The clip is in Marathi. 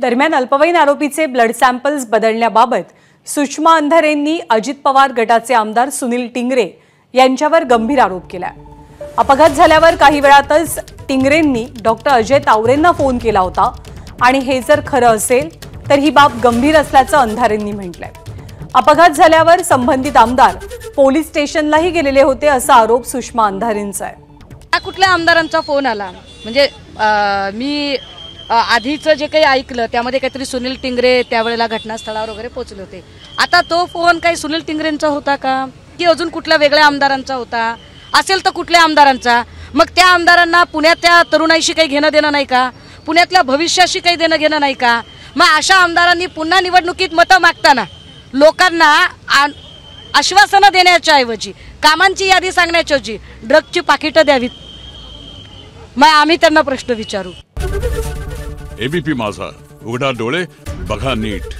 दरम्यान अल्पवयीन आरोपीचे ब्लड सॅम्पल्स बदलण्याबाबत सुषमा अंधारेंनी अजित पवार गटाचे आमदार सुनील टिंगरे यांच्यावर गंभीर आरोप केला। अपघात झाल्यावर काही वेळातच टिंगरेंनी डॉक्टर अजय तावरेंना फोन केला होता आणि हे जर खरं असेल तर ही बाब गंभीर असल्याचं अंधारेंनी म्हटलंय। अपघात झाल्यावर संबंधित आमदार पोलीस स्टेशनलाही गेलेले होते असा आरोप सुषमा अंधारेंचा आहे। कुठल्या आमदारांचा फोन आला म्हणजे मी आधीचं जे काही ऐकलं त्यामध्ये काहीतरी सुनील टिंगरे त्यावेळेला घटनास्थळावर वगैरे पोहोचले होते। आता तो फोन काही सुनील टिंगरेंचा होता का की अजून कुठल्या वेगळ्या आमदारांचा होता? असेल तर कुठल्या आमदारांचा? मग त्या आमदारांना पुण्यातल्या तरुणाईशी काही घेणं देणं नाही का? पुण्यातल्या भविष्याशी काही देणं घेणं नाही का? मग अशा आमदारांनी पुन्हा निवडणुकीत मतं मागताना लोकांना आश्वासनं देण्याच्या ऐवजी कामांची यादी सांगण्याच्या ऐवजी ड्रगची पाकिटं द्यावीत। मग आम्ही त्यांना प्रश्न विचारू। एबीपी माझा, उघडा डोळे बघा नीट।